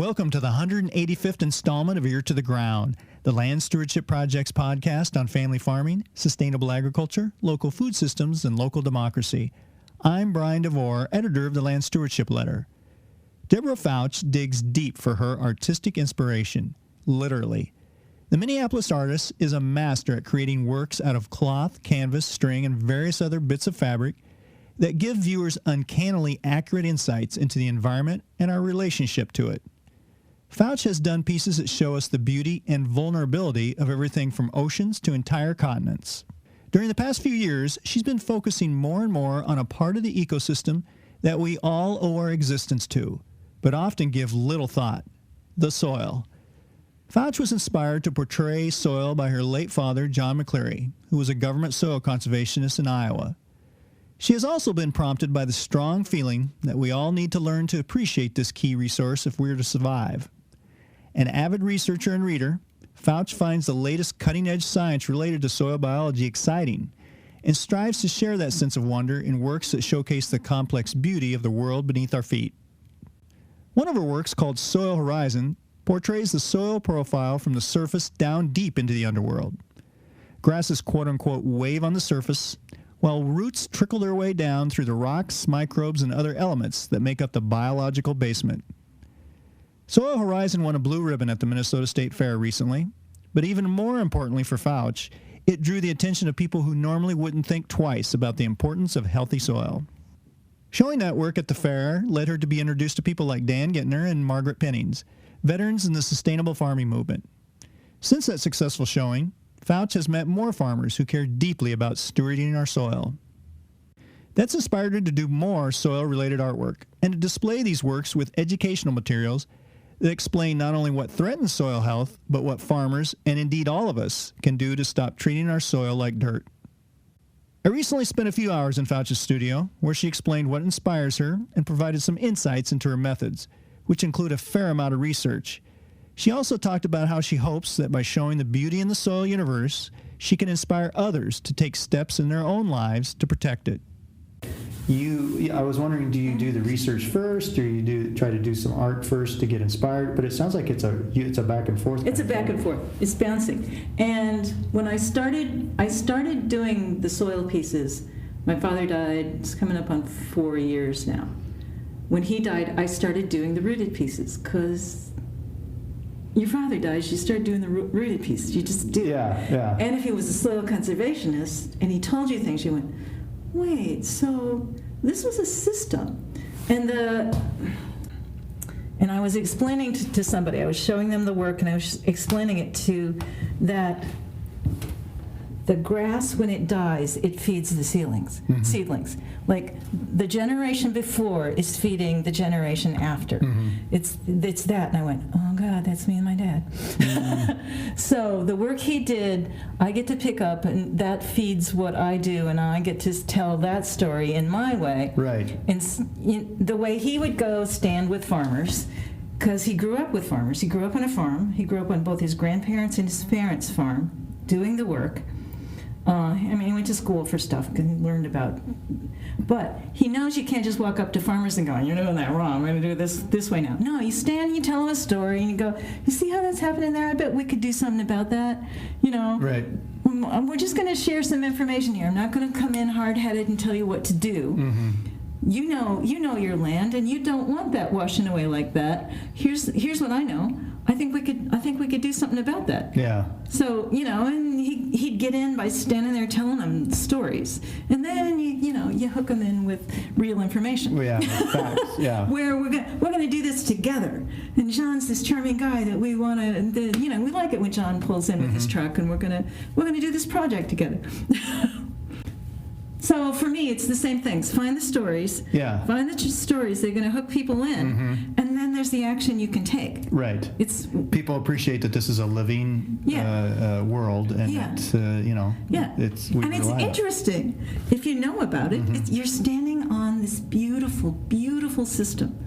Welcome to the 185th installment of Ear to the Ground, the Land Stewardship Project's podcast on family farming, sustainable agriculture, local food systems, and local democracy. I'm Brian DeVore, editor of the Land Stewardship Letter. Deborah Fouch digs deep for her artistic inspiration, literally. The Minneapolis artist is a master at creating works out of cloth, canvas, string, and various other bits of fabric that give viewers uncannily accurate insights into the environment and our relationship to it. Fouch has done pieces that show us the beauty and vulnerability of everything from oceans to entire continents. During the past few years, she's been focusing more and more on a part of the ecosystem that we all owe our existence to, but often give little thought: the soil. Fouch was inspired to portray soil by her late father, John McCleary, who was a government soil conservationist in Iowa. She has also been prompted by the strong feeling that we all need to learn to appreciate this key resource if we are to survive. An avid researcher and reader, Fouch finds the latest cutting-edge science related to soil biology exciting and strives to share that sense of wonder in works that showcase the complex beauty of the world beneath our feet. One of her works, called Soil Horizon, portrays the soil profile from the surface down deep into the underworld. Grasses quote-unquote wave on the surface, while roots trickle their way down through the rocks, microbes, and other elements that make up the biological basement. Soil Horizon won a blue ribbon at the Minnesota State Fair recently, but even more importantly for Fouch, it drew the attention of people who normally wouldn't think twice about the importance of healthy soil. Showing that work at the fair led her to be introduced to people like Dan Gittner and Margaret Pennings, veterans in the sustainable farming movement. Since that successful showing, Fouch has met more farmers who care deeply about stewarding our soil. That's inspired her to do more soil-related artwork and to display these works with educational materials that explain not only what threatens soil health, but what farmers, and indeed all of us, can do to stop treating our soil like dirt. I recently spent a few hours in Fouch's studio, where she explained what inspires her and provided some insights into her methods, which include a fair amount of research. She also talked about how she hopes that by showing the beauty in the soil universe, she can inspire others to take steps in their own lives to protect it. I was wondering, do you do the research first, or you try to do some art first to get inspired? But it sounds like it's a back and forth. It's a back and forth. It's bouncing. And when I started doing the soil pieces. My father died. It's coming up on 4 years now. When he died, I started doing the rooted pieces, because your father dies, you start doing the rooted pieces. You just do. Yeah. And if he was a soil conservationist and he told you things, you went, wait, so this was a system. And I was explaining to somebody, I was showing them the work, and I was explaining it to that the grass, when it dies, it feeds the seedlings. Like the generation before is feeding the generation after. It's that, and I went, oh God, that's me and my dad. So the work he did, I get to pick up, and that feeds what I do, and I get to tell that story in my way. Right. And the way he would go stand with farmers, because he grew up with farmers. He grew up on a farm. He grew up on both his grandparents' and his parents' farm, doing the work. He went to school for stuff and learned about, but he knows you can't just walk up to farmers and go, you're doing that wrong, I'm going to do this way now. No, you stand, you tell them a story, and you go, you see how that's happening there? I bet we could do something about that. Right. We're just going to share some information here. I'm not going to come in hard-headed and tell you what to do. You know your land, and you don't want that washing away like that. Here's what I know. I think we could do something about that. Yeah. So, and he'd get in by standing there telling them stories, and then you hook them in with real information. Well, yeah, facts. Yeah. Where we're gonna do this together. And John's this charming guy that we want to. We like it when John pulls in with his truck, and we're gonna do this project together. So for me, it's the same things. Find the stories. Yeah. Find the stories. They're going to hook people in, and then there's the action you can take. Right. People appreciate that this is a living world, and it's it's interesting if you know about it. You're standing on this beautiful, beautiful system.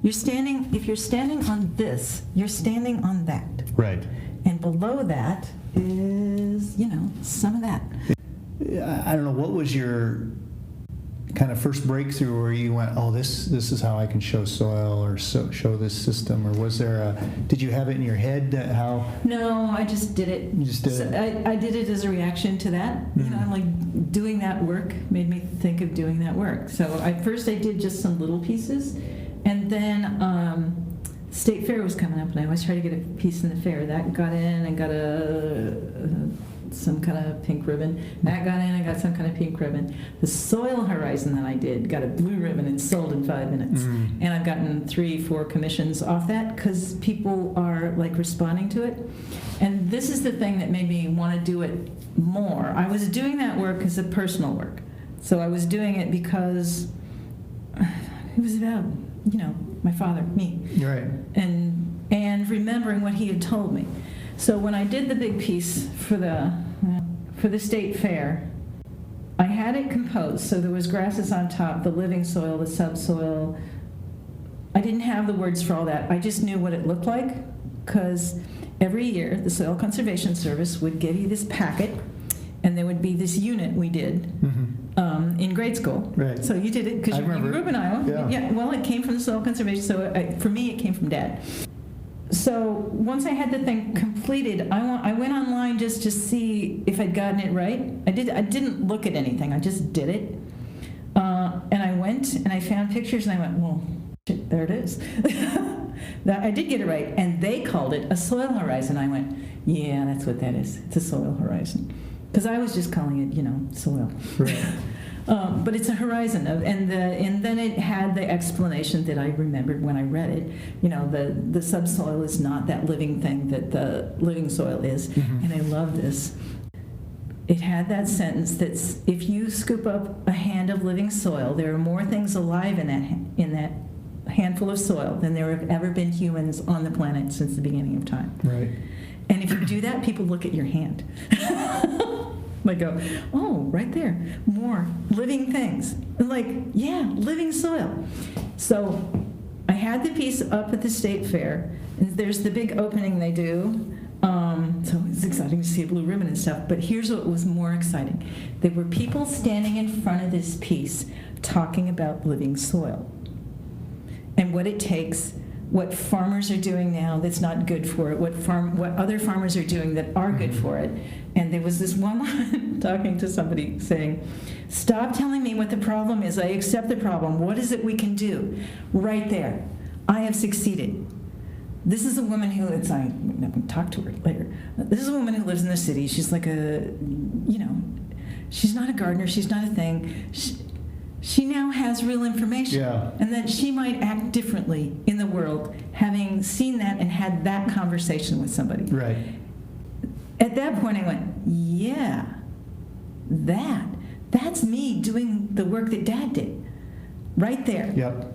If you're standing on this, you're standing on that. Right. And below that is some of that. I don't know, what was your kind of first breakthrough where you went, oh, this is how I can show soil or show this system? Or was there did you have it in your head how? No, I just did it. You just did it? I did it as a reaction to that. You know, I'm like, doing that work made me think of doing that work. So first I did just some little pieces, and then State Fair was coming up, and I always try to get a piece in the fair. That got in and got some kind of pink ribbon. That got in and got some kind of pink ribbon. The Soil Horizon that I did got a blue ribbon and sold in 5 minutes. And I've gotten 3-4 commissions off that because people are like responding to it. And this is the thing that made me want to do it more. I was doing that work as a personal work. So I was doing it because it was about, you know, my father, me. Right. And remembering what he had told me. So when I did the big piece for the state fair, I had it composed. So there was grasses on top, the living soil, the subsoil. I didn't have the words for all that. I just knew what it looked like because every year the Soil Conservation Service would give you this packet, and there would be this unit we did in grade school. Right. So you did it because you grew up in Iowa. Yeah. Well, it came from the Soil Conservation. So for me, it came from Dad. So once I had the thing completed, I went online just to see if I'd gotten it right. I didn't look at anything. I just did it. And I went and I found pictures and I went, well, shit, there it is. I did get it right. And they called it a soil horizon. I went, yeah, that's what that is. It's a soil horizon. Because I was just calling it, you know, soil. Right. But it's a horizon, and then it had the explanation that I remembered when I read it. You know, the subsoil is not that living thing that the living soil is, and I love this. It had that sentence that's, if you scoop up a hand of living soil, there are more things alive in that handful of soil than there have ever been humans on the planet since the beginning of time. Right. And if you do that, people look at your hand. They go, oh, right there, more living things. And like, yeah, living soil. So I had the piece up at the state fair, and there's the big opening they do. So it's exciting to see a blue ribbon and stuff. But here's what was more exciting. There were people standing in front of this piece talking about living soil and what it takes, what farmers are doing now that's not good for it, what other farmers are doing that are good for it. And there was this one woman talking to somebody saying, stop telling me what the problem is. I accept the problem. What is it we can do? Right there. I have succeeded. This is a woman who, I can talk to her later. This is a woman who lives in the city. She's like she's not a gardener. She's not a thing. She now has real information. Yeah. And that she might act differently in the world, having seen that and had that conversation with somebody. Right. At that point, I went, yeah, that's me doing the work that Dad did. Right there. Yep.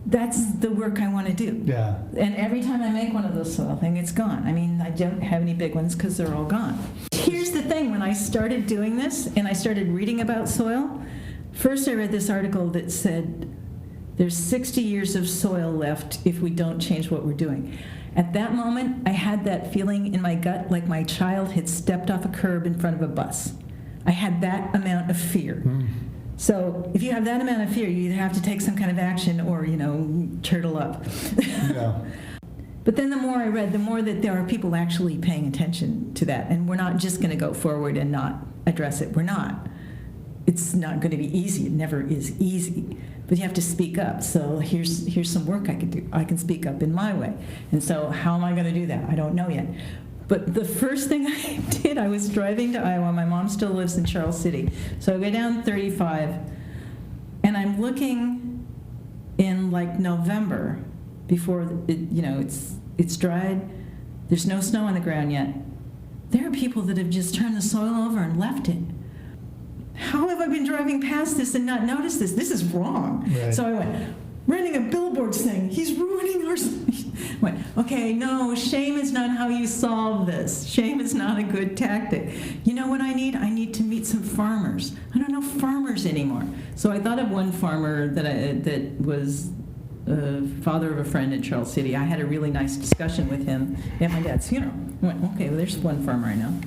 That's the work I want to do. Yeah. And every time I make one of those soil things, it's gone. I mean, I don't have any big ones because they're all gone. Here's the thing. When I started doing this and I started reading about soil, first I read this article that said there's 60 years of soil left if we don't change what we're doing. At that moment, I had that feeling in my gut like my child had stepped off a curb in front of a bus. I had that amount of fear. So if you have that amount of fear, you either have to take some kind of action or, turtle up. Yeah. But then the more I read, the more that there are people actually paying attention to that. And we're not just going to go forward and not address it. We're not. It's not going to be easy. It never is easy. But you have to speak up. So here's some work I can do. I can speak up in my way. And so how am I going to do that? I don't know yet. But the first thing I did, I was driving to Iowa. My mom still lives in Charles City. So I go down 35, and I'm looking in like November before it's dried. There's no snow on the ground yet. There are people that have just turned the soil over and left it. How have I been driving past this and not noticed this? This is wrong. Right. So I went, running a billboard saying, he's ruining our... Went, okay, no, shame is not how you solve this. Shame is not a good tactic. You know what I need? I need to meet some farmers. I don't know farmers anymore. So I thought of one farmer that was father of a friend in Charles City. I had a really nice discussion with him at my dad's funeral. I went, okay, well, there's one farmer I know.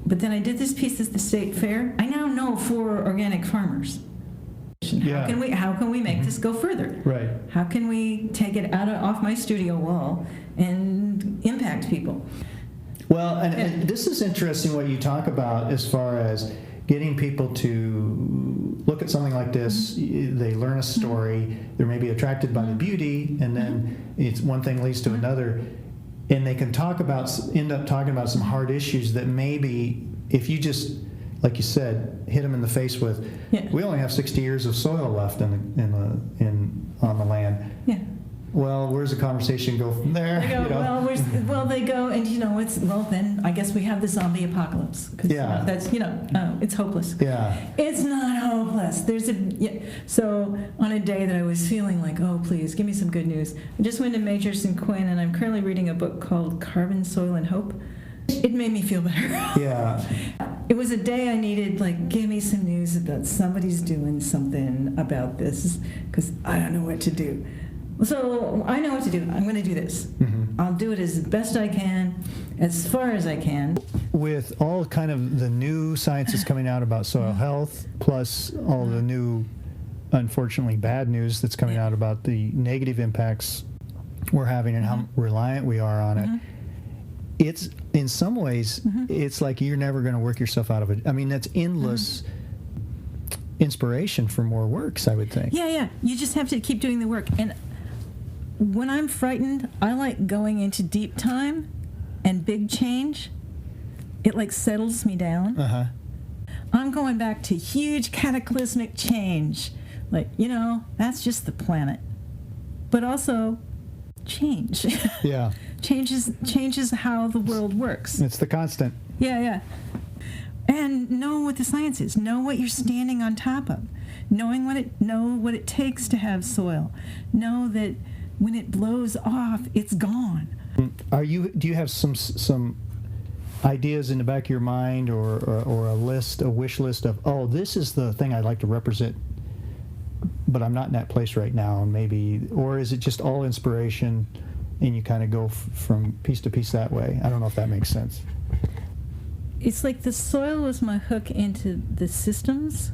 But then I did this piece at the state fair. I now know 4 organic farmers. Yeah. How can we make this go further? Right. How can we take it off my studio wall and impact people? Well, and this is interesting what you talk about as far as getting people to look at something like this. They learn a story, they're maybe attracted by the beauty, and then it's one thing leads to another, and they can end up talking about some hard issues that maybe if you just, like you said, hit them in the face with, we only have 60 years of soil left on the land. Yeah. Well, where's the conversation go from there? They go, they go, and then I guess we have the zombie apocalypse. Yeah. That's, it's hopeless. Yeah. It's not hopeless. So on a day that I was feeling like, oh, please, give me some good news, I just went to Majors and Quinn, and I'm currently reading a book called Carbon, Soil, and Hope. It made me feel better. Yeah. It was a day I needed, give me some news about somebody's doing something about this, because I don't know what to do. So I know what to do. I'm going to do this. Mm-hmm. I'll do it as best I can, as far as I can. With all kind of the new science that's coming out about soil health, plus all the new, unfortunately, bad news that's coming out about the negative impacts we're having and how reliant we are on it, it's, in some ways, it's like you're never going to work yourself out of it. I mean, that's endless inspiration for more works, I would think. Yeah. You just have to keep doing the work. And when I'm frightened, I like going into deep time and big change. It settles me down. I'm going back to huge cataclysmic change. That's just the planet. But also change. Yeah. changes how the world works. It's the constant. Yeah. And know what the science is. Know what you're standing on top of. Know what it takes to have soil. Know that when it blows off, it's gone. Do you have some ideas in the back of your mind, or a wish list of, this is the thing I'd like to represent, but I'm not in that place right now, and maybe, or is it just all inspiration and you kind of go from piece to piece that way? I don't know if that makes sense. It's like the soil was my hook into the systems,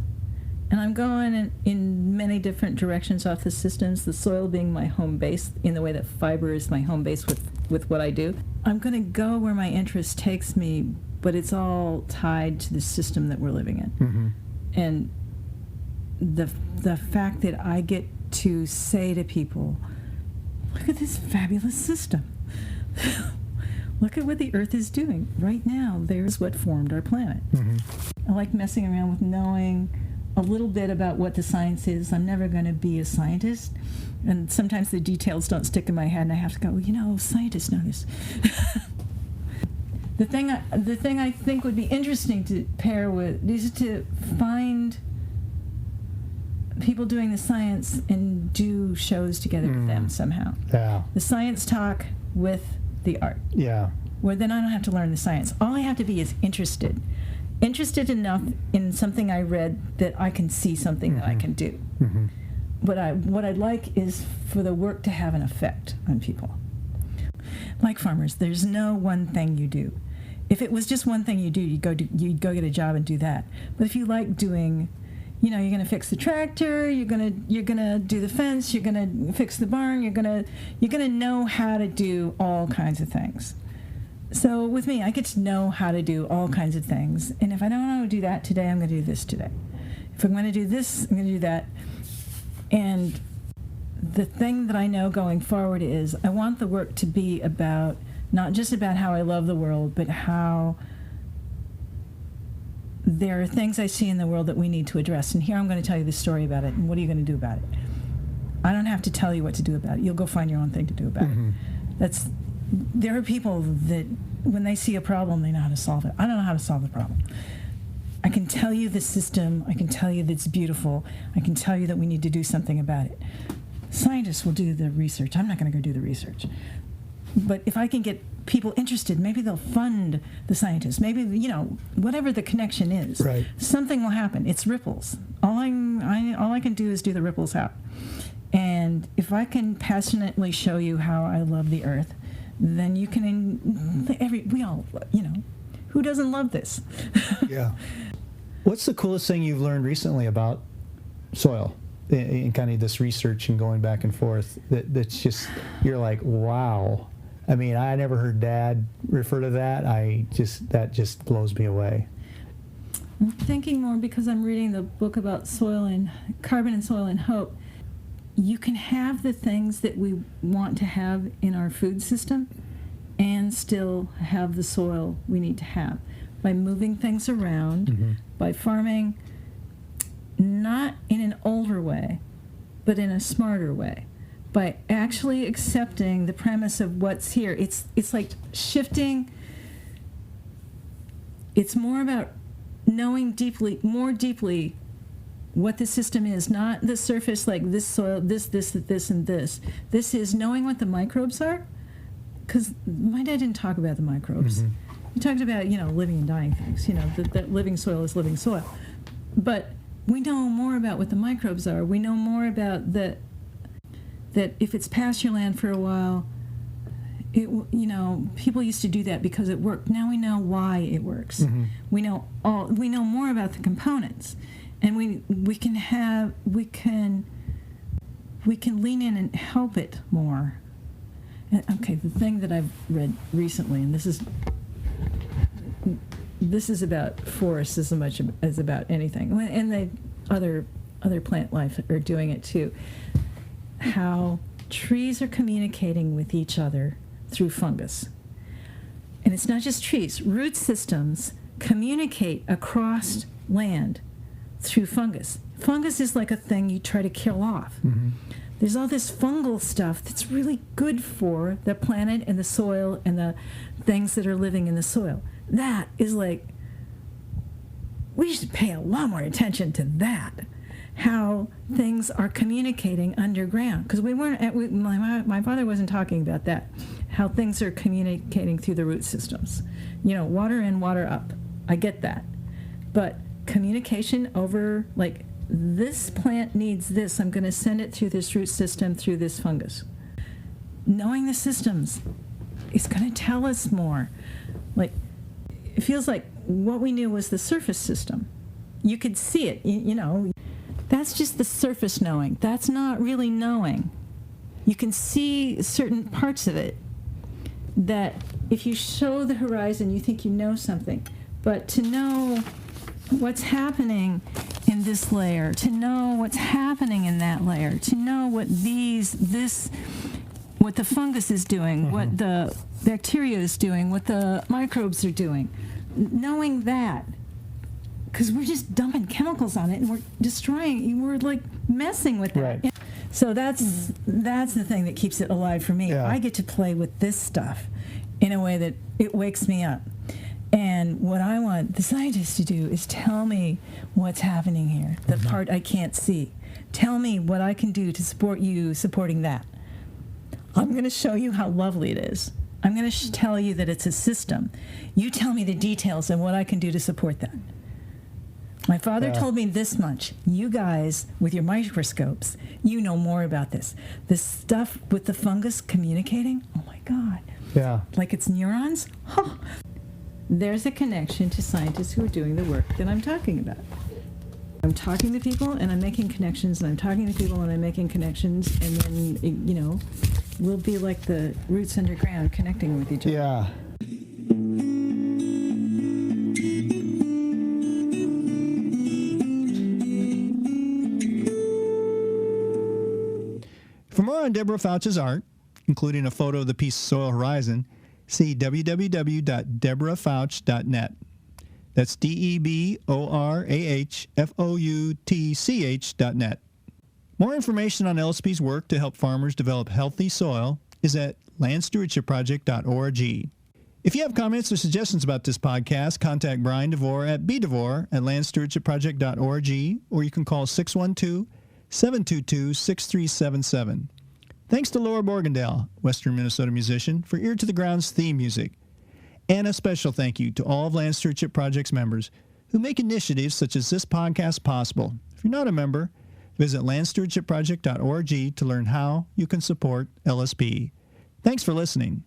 and I'm going in many different directions off the systems, the soil being my home base in the way that fiber is my home base with what I do. I'm going to go where my interest takes me, but it's all tied to the system that we're living in. Mm-hmm. And the fact that I get to say to people, look at this fabulous system. Look at what the Earth is doing. Right now, there's what formed our planet. Mm-hmm. I like messing around with knowing a little bit about what the science is. I'm never going to be a scientist. And sometimes the details don't stick in my head, and I have to go, scientists know this. The thing I think would be interesting to pair with is to find people doing the science and do shows together with them somehow. Yeah. The science talk with the art. Yeah. Where then I don't have to learn the science. All I have to be is interested enough in something I read that I can see something that I can do. Mm-hmm. What I'd like is for the work to have an effect on people. Like farmers, there's no one thing you do. If it was just one thing you do, you'd go get a job and do that. But if you like doing, you're going to fix the tractor, you're going to do the fence, you're going to fix the barn, you're going to know how to do all kinds of things. So with me, I get to know how to do all kinds of things. And if I don't know how to do that today, I'm going to do this today. If I'm going to do this, I'm going to do that. And the thing that I know going forward is I want the work to be about, not just about how I love the world, but how there are things I see in the world that we need to address. And here I'm going to tell you the story about it. And what are you going to do about it? I don't have to tell you what to do about it. You'll go find your own thing to do about it. There are people that when they see a problem, they know how to solve it. I don't know how to solve the problem. I can tell you the system. I can tell you that it's beautiful. I can tell you that we need to do something about it. Scientists will do the research. I'm not going to go do the research. But if I can get people interested, maybe they'll fund the scientists. Maybe, whatever the connection is, right. Something will happen. It's ripples. All I can do is do the ripples out. And if I can passionately show you how I love the earth, then you can, we all, who doesn't love this? Yeah. What's the coolest thing you've learned recently about soil and kind of this research and going back and forth. That's just, you're like, wow. I mean, I never heard Dad refer to that. That just blows me away. I'm thinking more because I'm reading the book about soil and carbon and soil and hope. You can have the things that we want to have in our food system and still have the soil we need to have by moving things around, by farming, not in an older way, but in a smarter way, by actually accepting the premise of what's here. It's like shifting. It's more about knowing more deeply what the system is, not the surface, like this soil, this, and this. This is knowing what the microbes are, because my dad didn't talk about the microbes. He talked about, living and dying things, that living soil is living soil. But we know more about what the microbes are. We know more about that if it's pasture land for a while, people used to do that because it worked. Now we know why it works. We know more about the components. And we can lean in and help it more. Okay, the thing that I've read recently, and this is about forests as much as about anything, and the other plant life are doing it too. How trees are communicating with each other through fungus, and it's not just trees. Root systems communicate across land through fungus. Fungus is like a thing you try to kill off. There's all this fungal stuff that's really good for the planet and the soil and the things that are living in the soil. That is like, we should pay a lot more attention to that, how things are communicating underground. Because my father wasn't talking about that, how things are communicating through the root systems. Water in, water up. I get that. But communication over, like, this plant needs this, I'm going to send it through this root system, through this fungus. Knowing the systems is going to tell us more. Like, it feels like what we knew was the surface system. You could see it, That's just the surface knowing. That's not really knowing. You can see certain parts of it that if you show the horizon, you think you know something. But to know what's happening in this layer, to know what's happening in that layer, to know what what the fungus is doing, what the bacteria is doing, what the microbes are doing. Knowing that, because we're just dumping chemicals on it and we're destroying, we're like messing with it. Right. So that's the thing that keeps it alive for me. Yeah. I get to play with this stuff in a way that it wakes me up. And what I want the scientists to do is tell me what's happening here, the part I can't see. Tell me what I can do to support you supporting that. I'm going to show you how lovely it is. I'm going to tell you that it's a system. You tell me the details and what I can do to support that. My father told me this much. You guys, with your microscopes, you know more about this. This stuff with the fungus communicating, oh my God. Yeah. Like it's neurons? Huh. There's a connection to scientists who are doing the work that I'm talking about. I'm talking to people and I'm making connections, and I'm talking to people and I'm making connections, and then, we'll be like the roots underground connecting with each other. Yeah. For more on Deborah Fauch's art, including a photo of the piece Soil Horizon, see www.deborahfauch.net. That's DEBORAHFOUTCH.net. More information on LSP's work to help farmers develop healthy soil is at landstewardshipproject.org. If you have comments or suggestions about this podcast, contact Brian DeVore at bdevore@landstewardshipproject.org, or you can call 612-722-6377. Thanks to Laura Borgendale, Western Minnesota musician, for Ear to the Ground's theme music. And a special thank you to all of Land Stewardship Project's members who make initiatives such as this podcast possible. If you're not a member, visit landstewardshipproject.org to learn how you can support LSP. Thanks for listening.